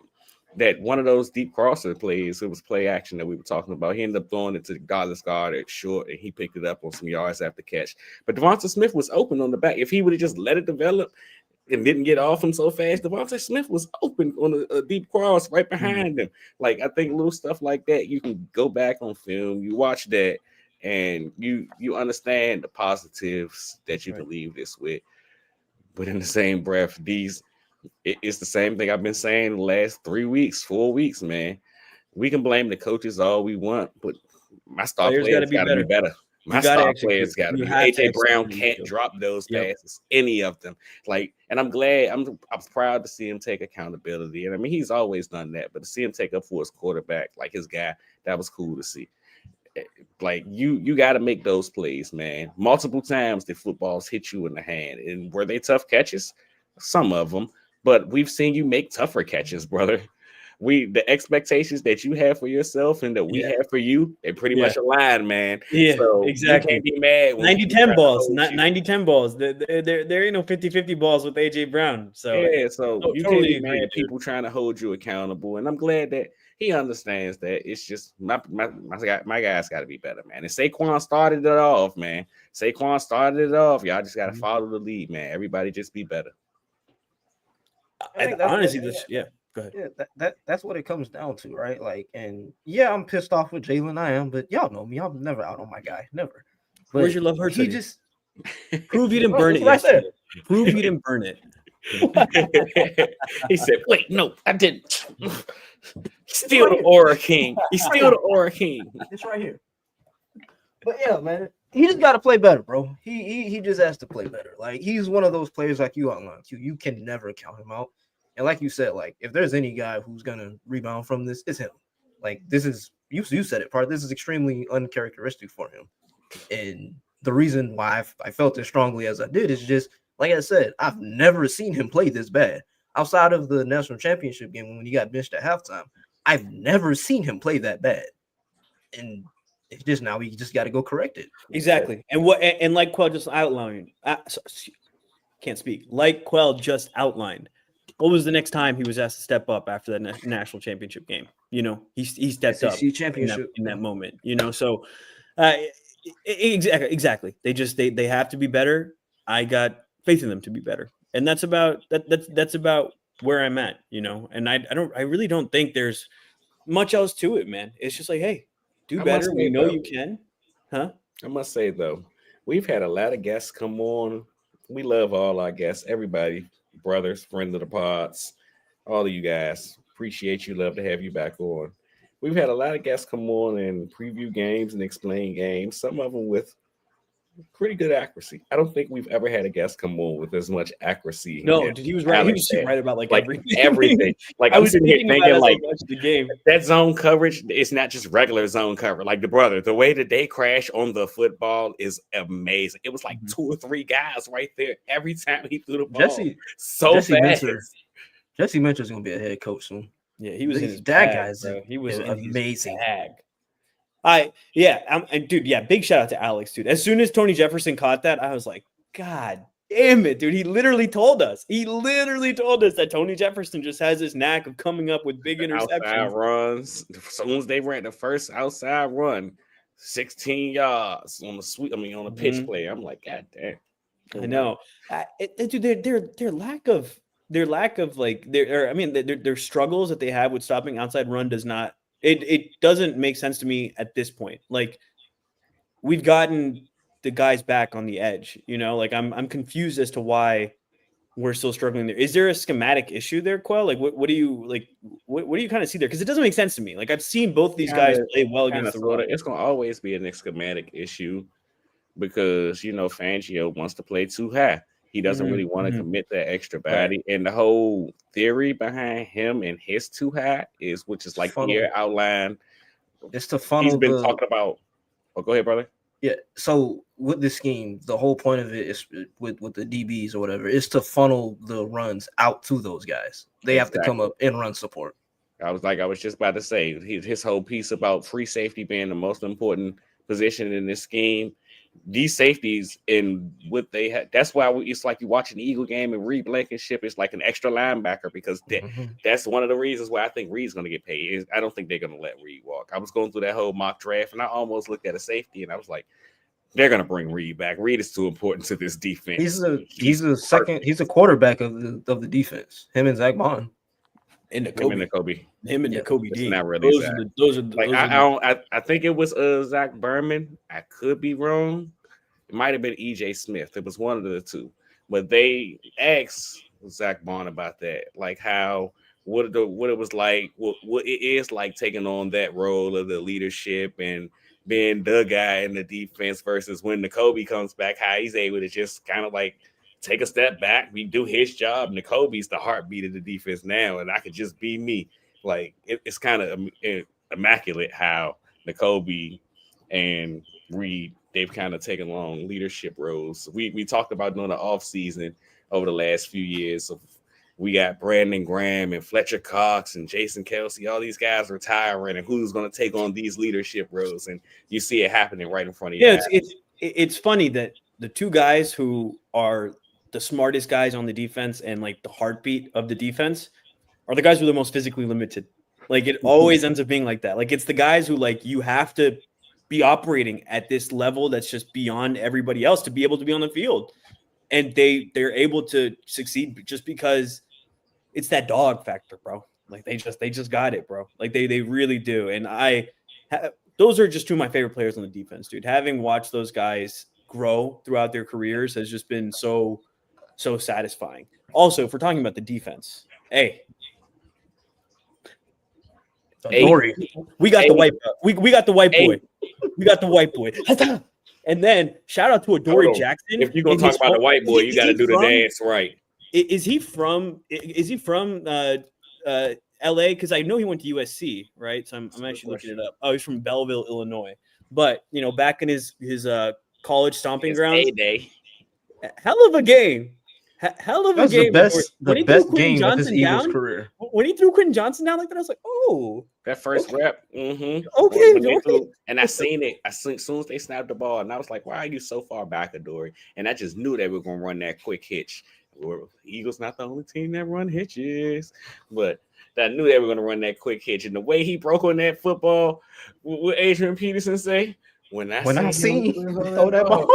one of those deep crosser plays, it was play action that we were talking about. He ended up throwing it to Dallas Goddard short, and he picked it up on some yards after catch. But Devonta Smith was open on the back. If he would have just let it develop and didn't get off him so fast, Devonta Smith was open on a deep cross right behind him. Like, I think little stuff like that, you can go back on film, you watch that, and you understand the positives that you can leave this with. But in the same breath, it's the same thing I've been saying the last 4 weeks, man. We can blame the coaches all we want, but my star players got to be better. My gotta star execute. players got to You be. have to AJ execute Brown on the can't field. drop those Yep. passes, any of them. Like, and I'm glad. I'm proud to see him take accountability. And I mean, he's always done that, but to see him take up for his quarterback, like his guy, that was cool to see. Like you got to make those plays, man. Multiple times the footballs hit you in the hand, and were they tough catches? Some of them, but we've seen you make tougher catches, brother. The expectations that you have for yourself and that we have for you, they pretty much align, man. Yeah, So exactly. you can't be mad when 90-10 balls, not 90-10 balls. There ain't no 50-50 balls with AJ Brown. So yeah, so you can't totally be agree, mad dude. people trying to hold you accountable, and I'm glad that he understands that. It's just my guy's got to be better, man. And Saquon started it off, man. Saquon started it off. Y'all just got to follow the lead, man. Everybody just be better. I think that's Honestly, go ahead. Yeah, that's what it comes down to, right? Like, and yeah, I'm pissed off with Jalen. I am, but y'all know me. I'm never out on my guy, never. But Where's your love Hurts? He just prove you didn't burn it right yesterday. there. Prove you didn't burn it. He said, "Wait, no, I didn't." Steal the Aura King. He steal the Aura King. It's right here. But yeah, man, he just got to play better, bro. He just has to play better. Like, he's one of those players like you outlined. You can never count him out. And like you said, like, if there's any guy who's gonna rebound from this, it's him. Like, this is you said it, part. This is extremely uncharacteristic for him. And the reason why I felt as strongly as I did is just, like I said, I've never seen him play this bad. Outside of the national championship game when he got benched at halftime, I've never seen him play that bad. And it's just now we just got to go correct it. Exactly. And like Quell just outlined, can't speak. Like Quell just outlined, what was the next time he was asked to step up after that national championship game? You know, he stepped up in that moment. You know, so exactly. They have to be better. I got faith in them to be better, and that's about that's about where I'm at. You know, and I really don't think there's much else to it, man. It's just like, hey, do better. We know you can, huh? I must say though, we've had a lot of guests come on. We love all our guests, everybody, brothers, friends of the pods, all of you guys. Appreciate you. Love to have you back on. We've had a lot of guests come on and preview games and explain games. Some of them with pretty good accuracy. I don't think we've ever had a guest come on with as much accuracy. No, dude, he was right. He was right about like everything. Like, I was sitting here thinking, like, the game. That zone coverage, it's not just regular zone coverage. Like, the way that they crash on the football is amazing. It was like 2 or 3 guys right there every time he threw the ball. Jesse Minter's gonna be a head coach soon. Yeah, he was in his that bag, guy's bro. He was amazing. Dude, big shout out to Alex, dude. As soon as Tony Jefferson caught that, I was like, God damn it, dude. He literally told us that Tony Jefferson just has this knack of coming up with big interceptions. Outside runs. As soon as they ran the first outside run, 16 yards on the pitch play. I'm like, God damn. I know. Dude, their lack of their struggles that they have with stopping outside run does not it doesn't make sense to me at this point. Like, we've gotten the guys back on the edge, you know, like I'm confused as to why we're still struggling there. Is there a schematic issue there, Quell? Like, what do you kind of see there? Because it doesn't make sense to me. Like, I've seen both these guys play well against the run. It's gonna always be a schematic issue because, you know, Fangio wants to play too high. He doesn't really want to commit that extra body. Right. And the whole theory behind him and his too high is, which is like here outline. It's to funnel. He's been talking about. Oh, go ahead, brother. Yeah. So with this scheme, the whole point of it is with the DBs or whatever, is to funnel the runs out to those guys. They have to come up and run support. I was just about to say his whole piece about free safety being the most important position in this scheme. These safeties and what they had, that's why it's like you watch an Eagle game and Reed Blankenship is like an extra linebacker because that's one of the reasons why I think Reed's going to get paid. I don't think they're going to let Reed walk. I was going through that whole mock draft and I almost looked at a safety and I was like, they're going to bring Reed back. Reed is too important to this defense. He's a quarterback of the defense. Him and Zach Bond. Him and Kobe D. Not really I think it was Zach Berman. I could be wrong. It might have been EJ Smith. It was one of the two. But they asked Zach Bond about that, like how what it was like, what it is like taking on that role of the leadership and being the guy in the defense versus when Nakobe comes back, how he's able to just kind of like take a step back, we do his job. Nakobe's the heartbeat of the defense now, and I could just be me. Like it's kind of immaculate how Nakobe and Reed, they've kind of taken on leadership roles. We talked about during the offseason over the last few years of we got Brandon Graham and Fletcher Cox and Jason Kelsey, all these guys retiring, and who's going to take on these leadership roles, and you see it happening right in front of you. Yeah, it's funny that the two guys who are the smartest guys on the defense and like the heartbeat of the defense are the guys who are the most physically limited. Like it always ends up being like that. Like it's the guys who like you have to be operating at this level that's just beyond everybody else to be able to be on the field, and they're able to succeed just because it's that dog factor, bro. Like they just got it, bro. Like they really do. And those are just two of my favorite players on the defense, dude. Having watched those guys grow throughout their careers has just been so satisfying. Also, if we're talking about the defense, hey, we got the white we got the white boy. We got the white boy. And then shout out to Adoree Jackson. If you're gonna talk about the white boy, you got to do the dance right. Is he from LA? Because I know he went to USC, right? So I'm actually looking it up. Oh, he's from Belleville, Illinois. But you know, back in his college stomping grounds, hell of a game. Hell of a game. The best game of his Eagles career. When he threw Quentin Johnson down like that, I was like, oh. That first rep. Okay. And I seen it. As soon as they snapped the ball, and I was like, why are you so far back, Adoree? And I just knew they were going to run that quick hitch. Eagles not the only team that run hitches. But I knew they were going to run that quick hitch. And the way he broke on that football, what Adrian Peterson say? When I seen you throw that ball,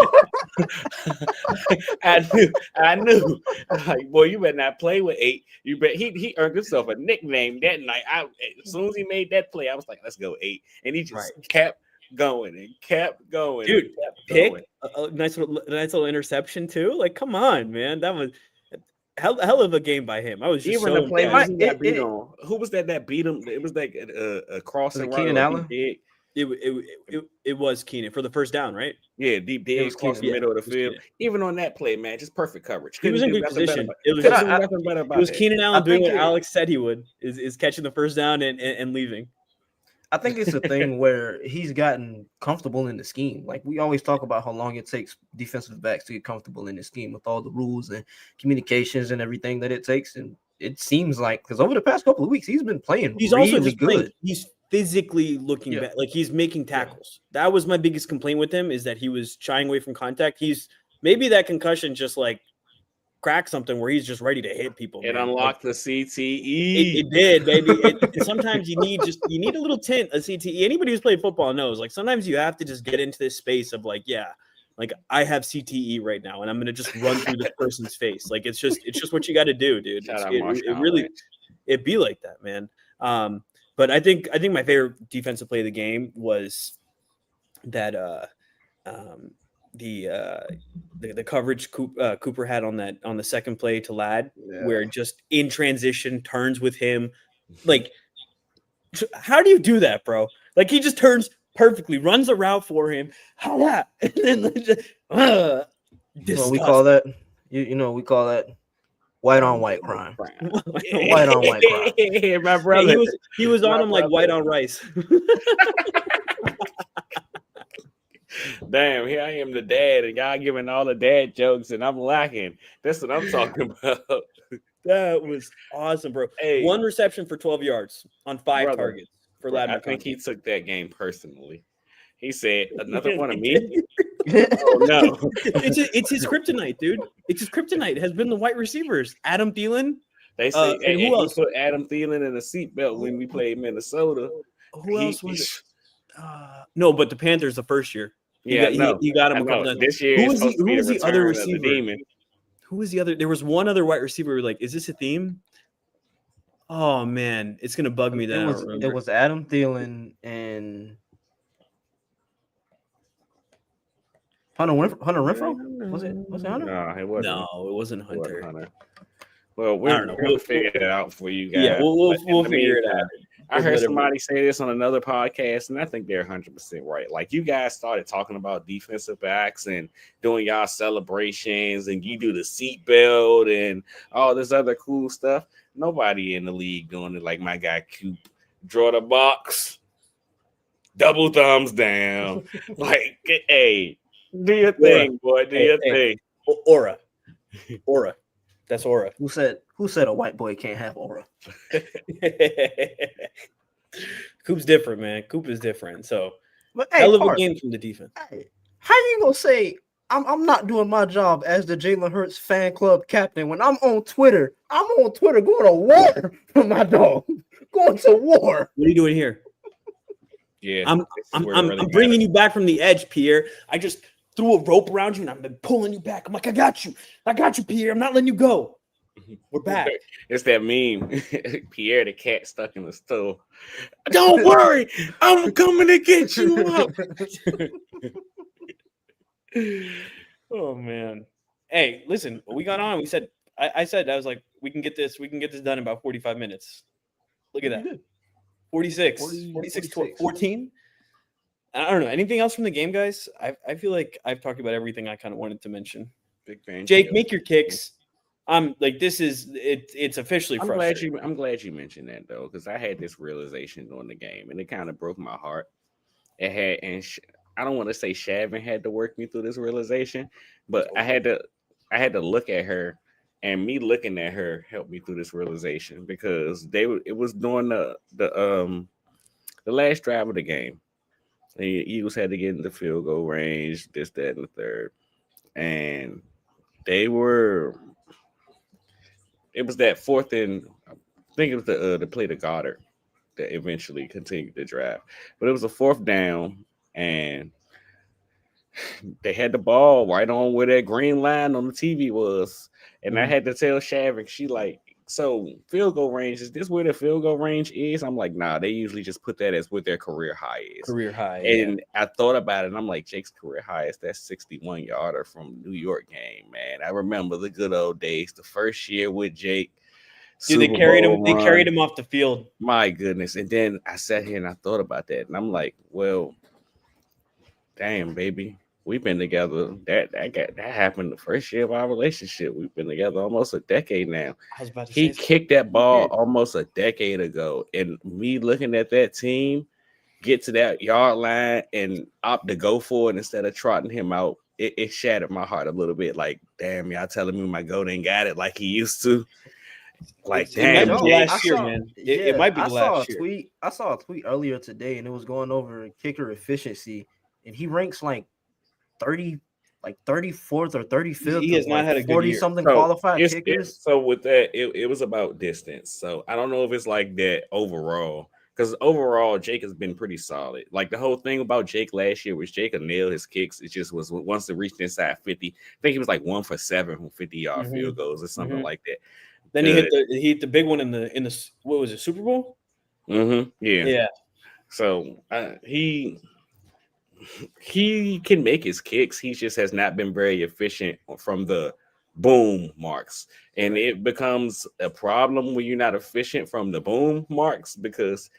I knew. Like, boy, you better not play with 8. You bet he earned himself a nickname that night. As soon as he made that play, I was like, let's go 8. And he just kept going and kept going. Dude, pick a nice little interception too. Like, come on, man. That was hell of a game by him. I was just even the play that beat on. Who was that beat him? It was like a crossing route. Keenan Allen. It was Keenan for the first down, right? Yeah, deep dig across the middle of the field. Even on that play, man, just perfect coverage. He was in good position. It was Keenan Allen doing what Alex said he would, is catching the first down and leaving. I think it's a thing where he's gotten comfortable in the scheme. Like we always talk about how long it takes defensive backs to get comfortable in the scheme with all the rules and communications and everything that it takes. And it seems like because over the past couple of weeks, he's been playing really good. He's physically looking back, like he's making tackles. That was my biggest complaint with him, is that he was shying away from contact. He's maybe that concussion just like cracked something where he's just ready to hit people. It unlocked the CTE. It did, baby. Sometimes you need a little tint of CTE. Anybody who's played football knows, like sometimes you have to just get into this space of like, yeah, like I have CTE right now, and I'm gonna just run through this person's face. Like it's just what you got to do, dude. It be like that, man. But I think my favorite defensive play of the game was that the coverage Cooper had on the second play to Ladd, where just in transition turns with him. Like, how do you do that, bro? Like he just turns perfectly, runs a route for him. How that? And then we call that we call that white on white crime. White on white crime. My brother. He was on him like white on rice. Damn, here I am, the dad, and y'all giving all the dad jokes, and I'm lacking. That's what I'm talking about. That was awesome, bro. Hey, 1 reception for 12 yards on 5 targets for Ladd. I think he took that game personally. He said, another one of me? Oh, no. It's his kryptonite, dude. It's his kryptonite. It has been the wide receivers. Adam Thielen. They say, and who else put Adam Thielen in a seatbelt when we played Minnesota? Who else was it? No, but the Panthers the first year. He got him a couple times. This year, who was the other receiver? Who was the other? There was one other wide receiver. We're like, is this a theme? Oh man, it's gonna bug me that it was Adam Thielen and Hunter Renfrow. Was it Hunter? No, it wasn't. No, it wasn't Hunter. Well, I don't know. we'll figure it out for you guys. Yeah, we'll But in the figure it meantime, out. I heard Whatever. somebody say this on another podcast, and I think they're 100% right. Like, you guys started talking about defensive backs and doing y'all celebrations, and you do the seatbelt and all this other cool stuff. Nobody in the league doing it like my guy Coop. Draw the box, double thumbs down. Like, hey, do your thing, boy. Do your thing. Aura. That's aura. Who said a white boy can't have aura? Coop's different, man. Coop is different. So, But hey, hell of a Carson, game from the defense. hey, how you gonna say I'm not doing my job as the Jalen Hurts fan club captain when I'm on Twitter? I'm on Twitter going to war for my dog. Going to war. What are you doing here? Yeah, I'm bringing you back from the edge, Pierre. I just threw a rope around you and I've been pulling you back. I'm like, I got you, Pierre. I'm not letting you go. We're back. It's that meme. Pierre the cat stuck in the stove. Don't worry, I'm coming to get you up. Oh man. Hey, listen, we got on. We said I was like, we can get this done in about 45 minutes. Look at that. 46, 14. I don't know. Anything else from the game, guys? I feel like I've talked about everything I kind of wanted to mention. Big fan. Jake, make your kicks. I'm like, this is it. It's officially frustrating. I'm glad you mentioned that though, because I had this realization during the game, and it kind of broke my heart. It had, and I don't want to say Shavin had to work me through this realization, but I had to look at her, and me looking at her helped me through this realization because it was during the last drive of the game. The Eagles had to get in the field goal range, this, that, and the third. And it was that fourth and I think it was the play to Goddard that eventually continued the drive. But it was a fourth down, and they had the ball right on where that green line on the TV was. And I had to tell Shavik, she like, so field goal range, is this where the field goal range is? I'm like, nah, they usually just put that as what their career high is. Career high. And I thought about it, and I'm like, Jake's career high is that 61-yarder from New York game, man. I remember the good old days, the first year with Jake. Dude, they carried him off the field. My goodness. And then I sat here and I thought about that, and I'm like, well, damn, baby. We've been together. That happened the first year of our relationship. We've been together almost a decade now. He kicked that ball almost a decade ago. And me looking at that team get to that yard line and opt to go for it instead of trotting him out, it shattered my heart a little bit. Like, damn, y'all telling me my goat ain't got it like he used to. Like, damn, last year, man. It might be the last year. I saw a tweet earlier today, and it was going over kicker efficiency, and he ranks like 34th or 35th. He has not had a good 40 year. something qualified kickers. So with that, it was about distance. So I don't know if it's like that overall, because overall Jake has been pretty solid. Like the whole thing about Jake last year was Jake could nail his kicks. It just was once it reached inside 50. I think he was like 1 for 7 from 50-yard field goals or something like that. Then he hit the big one in the what was it, Super Bowl? Yeah. So he can make his kicks. He just has not been very efficient from the boom marks. And it becomes a problem when you're not efficient from the boom marks because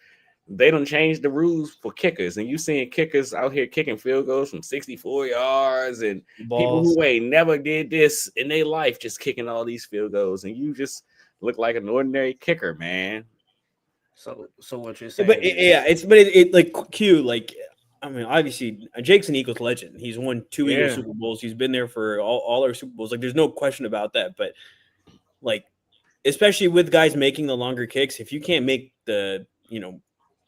they don't change the rules for kickers. And you seeing kickers out here kicking field goals from 64 yards and people who ain't never did this in their life just kicking all these field goals. And you just look like an ordinary kicker, man. So what you're saying? But it like Q, like, I mean, obviously, Jake's an Eagles legend. He's won 2 Eagles Super Bowls. He's been there for all our Super Bowls. Like, there's no question about that. But, like, especially with guys making the longer kicks, if you can't make the,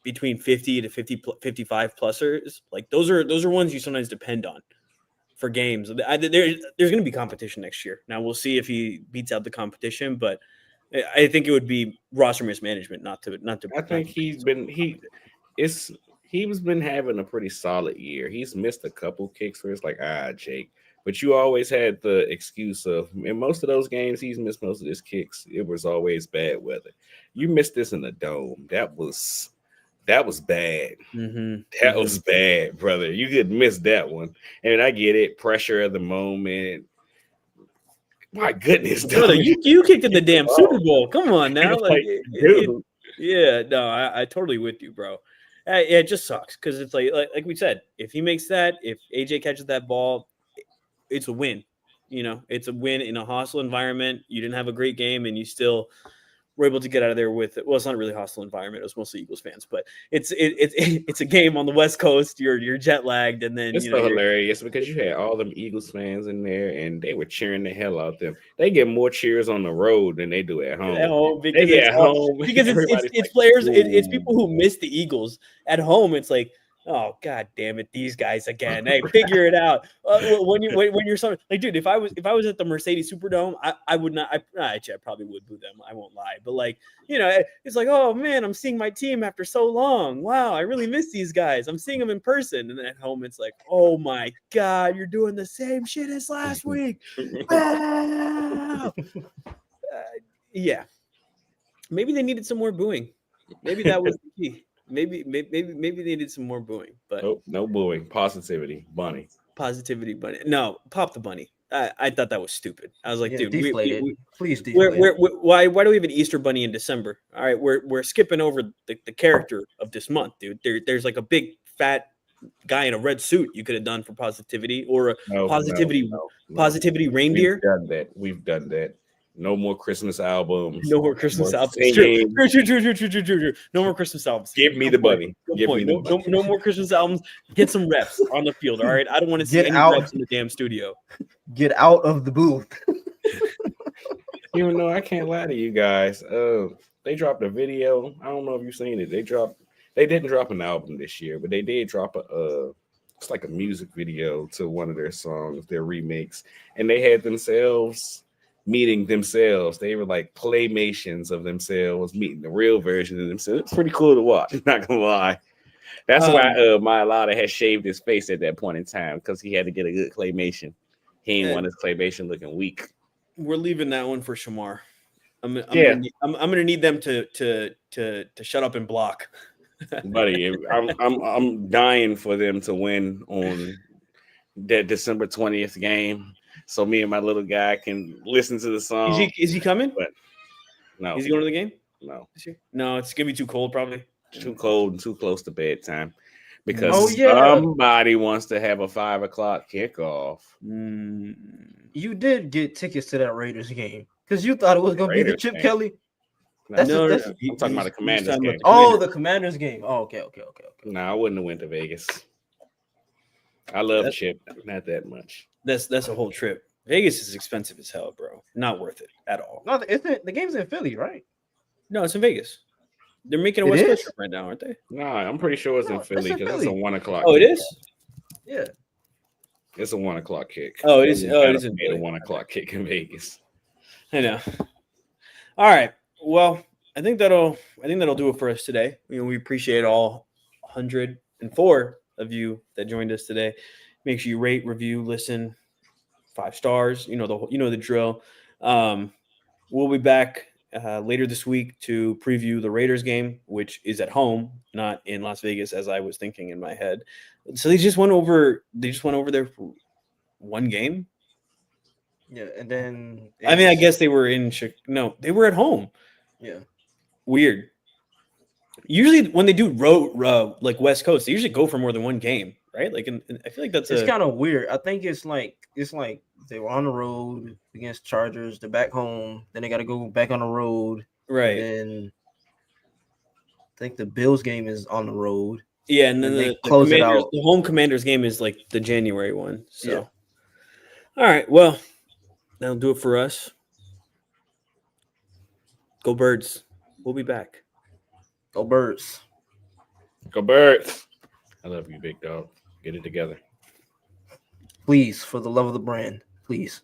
between 50 to 55 plusers, like, those are ones you sometimes depend on for games. There's going to be competition next year. Now, we'll see if he beats out the competition. But I think it would be roster mismanagement not to. I think he's been having a pretty solid year. He's missed a couple kicks where it's like, Jake. But you always had the excuse of, in most of those games, he's missed most of his kicks. It was always bad weather. You missed this in the dome. That was bad. That was bad, brother. You could miss that one. And I get it. Pressure of the moment. My goodness, brother, dog. you kicked in the damn Super Bowl. Come on now, It's like, like, dude. yeah, no, I totally with you, bro. It just sucks because it's like we said, if he makes that, if AJ catches that ball, it's a win. You know, it's a win in a hostile environment. You didn't have a great game, and you still were able to get out of there with. Well, it's not a really hostile environment. It was mostly Eagles fans, but it's a game on the West Coast. You're jet lagged, and then It's so hilarious because you had all them Eagles fans in there and they were cheering the hell out them. They get more cheers on the road than they do at home. They because get it's at home. because it's like, players. It's "Ooh." people who miss the Eagles at home. It's like, oh god damn it, these guys again. Hey, figure it out. When you're something like, dude, if I was at the Mercedes Superdome, I would not. Actually, I probably would boo them. I won't lie, but like, you know, it's like, oh man, I'm seeing my team after so long. Wow, I really miss these guys. I'm seeing them in person, and then at home, it's like, oh my god, you're doing the same shit as last week. Wow. Yeah. Maybe they needed some more booing. Maybe that was the key. Maybe they needed some more booing, but no booing. Positivity, bunny. positivity bunny. No, pop the bunny. I thought that was stupid. I was like, dude, deflated. Please deflate. Why do we have an Easter bunny in December? All right, we're skipping over the character of this month, dude. There's like a big fat guy in a red suit you could have done for positivity, or a positivity reindeer. We've done that. No more Christmas albums. No more Christmas albums. Singing. True. No more Christmas albums. Give me the bunny. Give me the bunny. No more Christmas albums. Get some reps on the field. All right. I don't want to see any reps in the damn studio. Get out of the booth. You know, I can't lie to you guys. They dropped a video. I don't know if you've seen it. They didn't drop an album this year, but they did drop it's like a music video to one of their songs, their remix, and they had themselves meeting themselves. They were like claymations of themselves meeting the real version of themselves. It's pretty cool to watch. I'm not gonna lie. That's why Myalata had shaved his face at that point in time, because he had to get a good claymation. He didn't want his claymation looking weak. We're leaving that one for Shamar. I'm gonna need them to shut up and block. Buddy, I'm dying for them to win on that December 20th game, so me and my little guy can listen to the song. Is he coming? But no. Is he going to the game? No. No, it's gonna be too cold, probably. Too cold and too close to bedtime. Because somebody wants to have a 5 o'clock kickoff. You did get tickets to that Raiders game because you thought it was going to be the Chip Kelly. I'm talking about the Commanders game. The Commanders game. Oh, okay. No, I wouldn't have went to Vegas. I love Chip, not that much. That's a whole trip. Vegas is expensive as hell, bro. Not worth it at all. No, the game's in Philly, right? No, it's in Vegas. They're making a West Coast trip right now, aren't they? No, I'm pretty sure it's in Philly because it's a 1 o'clock. Oh, it is? Yeah. It's a 1 o'clock kick. Oh, it is. It is a 1 o'clock kick in Vegas. I know. All right. Well, I think that'll do it for us today. We appreciate all 104 of you that joined us today. Make sure you rate, review, listen, 5 stars. You know the drill. We'll be back later this week to preview the Raiders game, which is at home, not in Las Vegas, as I was thinking in my head. So they just went over there for one game. Yeah, and then I guess they were in no, they were at home. Yeah, weird. Usually when they do road like West Coast, they usually go for more than one game, right? Like, I feel like it's kind of weird. I think it's like they were on the road against Chargers. They're back home. Then they got to go back on the road. Right. And I think the Bills game is on the road. Yeah, and then they close it out. The home Commanders game is like the January one. So, yeah. All right. Well, that'll do it for us. Go Birds. We'll be back. Go Birds. Go Birds. I love you, big dog. Get it together. Please, for the love of the brand, please.